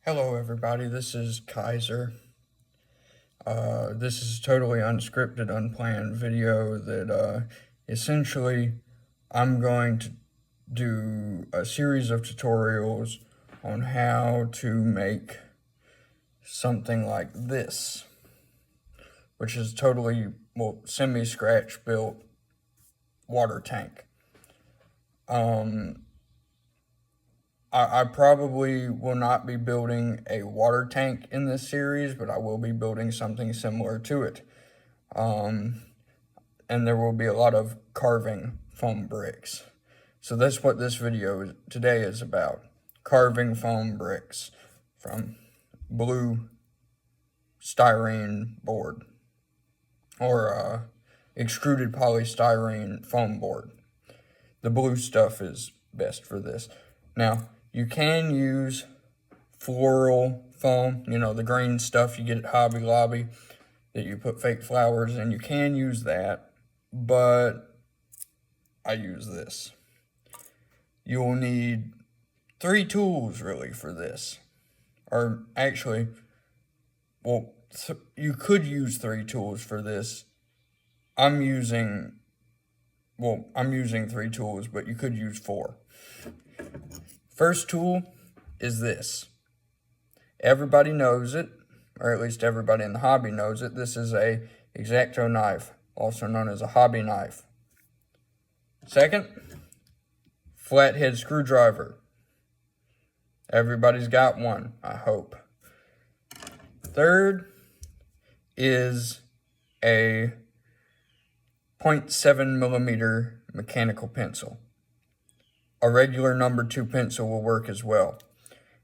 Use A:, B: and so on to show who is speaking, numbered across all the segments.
A: Hello everybody, this is Kaiser. This is a totally unscripted, unplanned video that essentially I'm going to do a series of tutorials on how to make something like this, which is totally, semi-scratch built water tank. I probably will not be building a water tank in this series, but I will be building something similar to it. And there will be a lot of carving foam bricks. So that's what this video today is about. Carving foam bricks from blue styrene board or extruded polystyrene foam board. The blue stuff is best for this. Now, you can use floral foam, the green stuff you get at Hobby Lobby that you put fake flowers in. You can use that, but I use this. You will need 3 tools really for this. Or actually, you could use 3 tools for this. I'm using 3 tools, but you could use 4. First tool is this. Everybody knows it, or at least everybody in the hobby knows it. This is a X-Acto knife, also known as a hobby knife. Second, flathead screwdriver. Everybody's got one, I hope. Third is a 0.7 millimeter mechanical pencil. A regular number 2 pencil will work as well.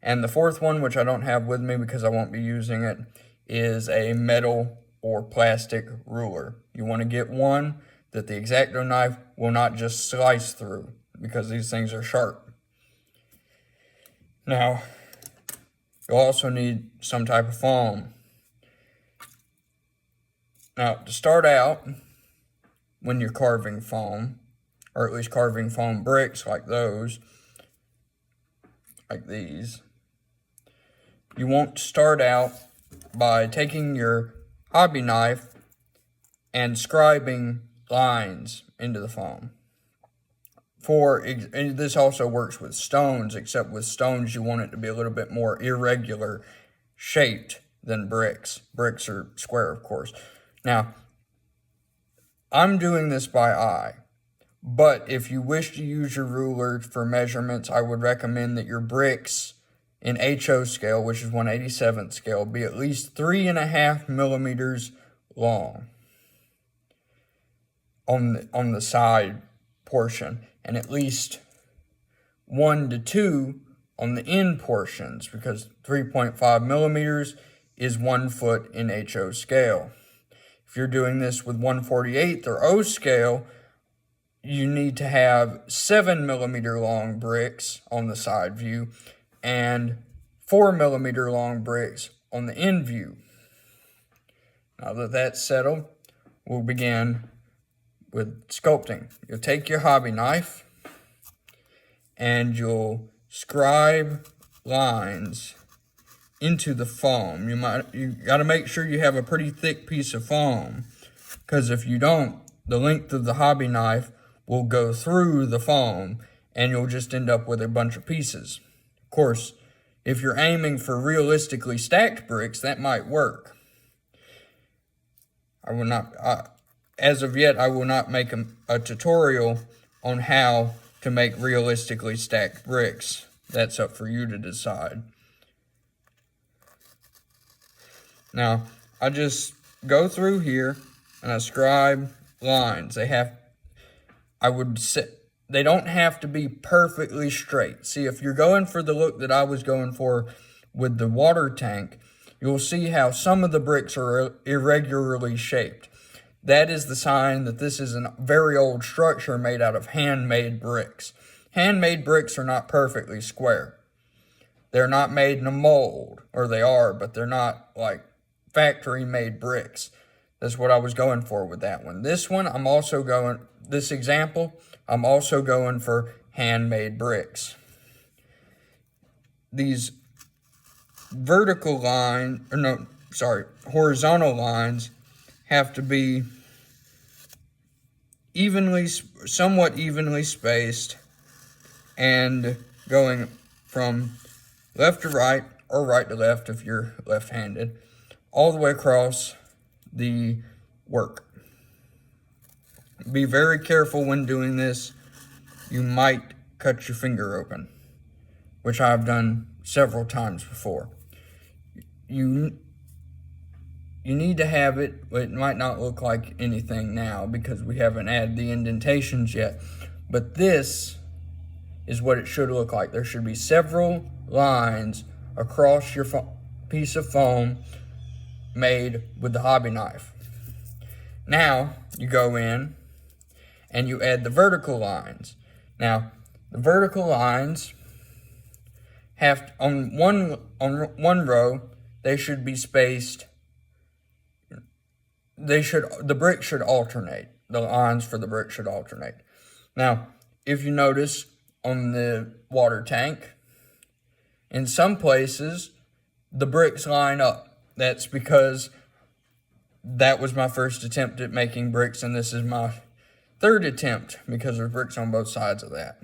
A: And the fourth one, which I don't have with me because I won't be using it, is a metal or plastic ruler. You want to get one that the X-Acto knife will not just slice through because these things are sharp. Now, you'll also need some type of foam. Now, to start out, when you're carving foam, or at least carving foam bricks like those, like these, you want to start out by taking your hobby knife and scribing lines into the foam. And this also works with stones, except with stones you want it to be a little bit more irregular shaped than bricks. Bricks are square, of course. Now, I'm doing this by eye. But if you wish to use your ruler for measurements, I would recommend that your bricks in HO scale, which is 1/87th scale, be at least 3.5 millimeters long on the side portion, and at least 1 to 2 on the end portions, because 3.5 millimeters is 1 foot in HO scale. If you're doing this with 1/48th or O scale, you need to have 7 millimeter long bricks on the side view and 4 millimeter long bricks on the end view. Now that that's settled, we'll begin with sculpting. You'll take your hobby knife and you'll scribe lines into the foam. You got to make sure you have a pretty thick piece of foam, because if you don't, the length of the hobby knife will go through the foam and you'll just end up with a bunch of pieces. Of course, if you're aiming for realistically stacked bricks, that might work. As of yet, I will not make a tutorial on how to make realistically stacked bricks. That's up for you to decide. Now, I just go through here and I scribe lines. They don't have to be perfectly straight. See, if you're going for the look that I was going for with the water tank, you'll see how some of the bricks are irregularly shaped. That is the sign that this is a very old structure made out of handmade bricks. Handmade bricks are not perfectly square. They're not made in a mold, or they are, but they're not like factory-made bricks. That's what I was going for with that one. This example, I'm also going for handmade bricks. These horizontal lines have to be somewhat evenly spaced and going from left to right or right to left if you're left-handed, all the way across the work. Be very careful when doing this. You might cut your finger open, which I've done several times before. You need to have it, it might not look like anything now because we haven't added the indentations yet, but this is what it should look like. There should be several lines across your piece of foam made with the hobby knife. Now you go in and you add the vertical lines. Now the vertical lines have on one row, they should be spaced. The brick should alternate. The lines for the brick should alternate. Now, if you notice on the water tank, in some places the bricks line up. That's because that was my first attempt at making bricks, and this is my third attempt because there's bricks on both sides of that.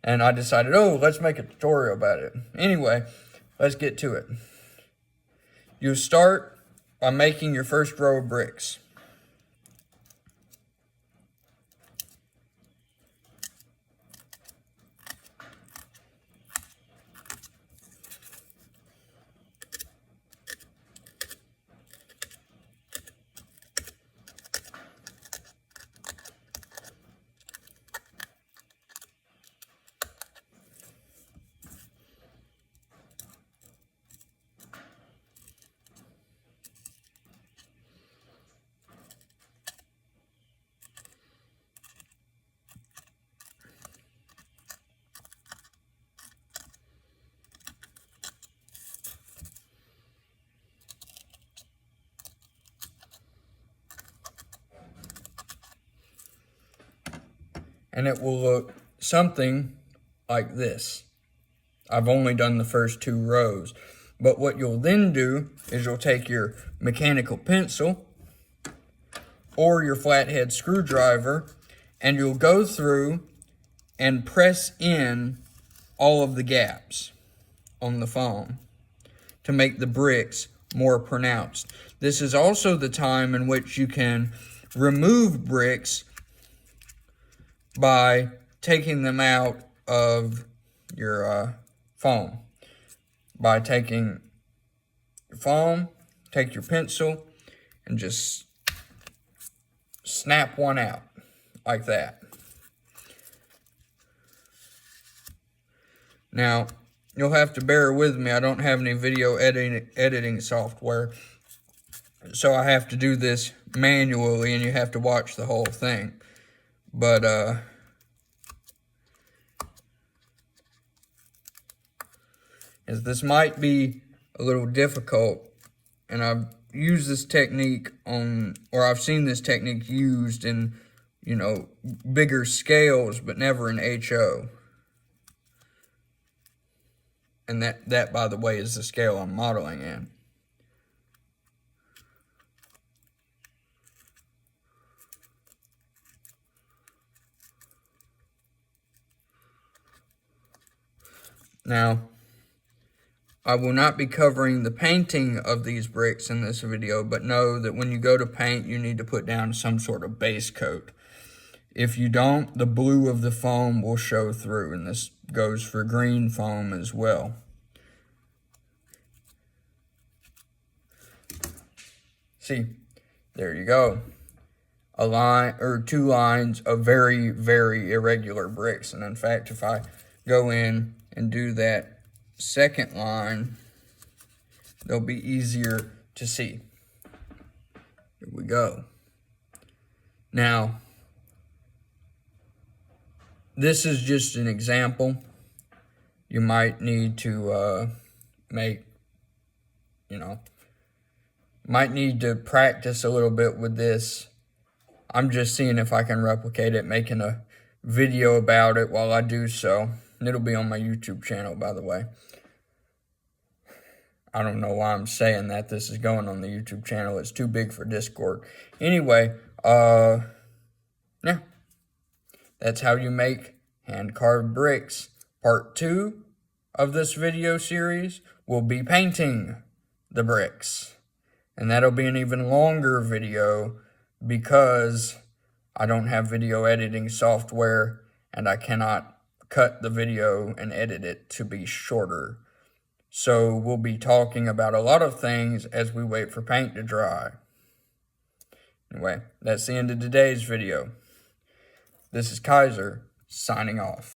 A: And I decided, let's make a tutorial about it. Anyway, let's get to it. You start by making your first row of bricks. And it will look something like this. I've only done the first 2 rows. But what you'll then do is you'll take your mechanical pencil or your flathead screwdriver and you'll go through and press in all of the gaps on the foam to make the bricks more pronounced. This is also the time in which you can remove bricks by taking them out of your foam. By taking your foam, take your pencil, and just snap one out like that. Now, you'll have to bear with me. I don't have any video editing software, so I have to do this manually, and you have to watch the whole thing. But, as this might be a little difficult, and I've used this technique I've seen this technique used in, bigger scales, but never in HO. And that, by the way, is the scale I'm modeling in. Now, I will not be covering the painting of these bricks in this video, but know that when you go to paint, you need to put down some sort of base coat. If you don't, the blue of the foam will show through, and this goes for green foam as well. See, there you go. A line or 2 lines of very, very irregular bricks. And in fact, if I go in and do that second line, they'll be easier to see. Here we go. Now, this is just an example. You might need to might need to practice a little bit with this. I'm just seeing if I can replicate it, making a video about it while I do so. It'll be on my YouTube channel, by the way. I don't know why I'm saying that. This is going on the YouTube channel. It's too big for Discord. Anyway, yeah. That's how you make hand-carved bricks. Part 2 of this video series will be painting the bricks. And that'll be an even longer video because I don't have video editing software and I cannot cut the video and edit it to be shorter. So we'll be talking about a lot of things as we wait for paint to dry. Anyway, that's the end of today's video. This is Kaiser, signing off.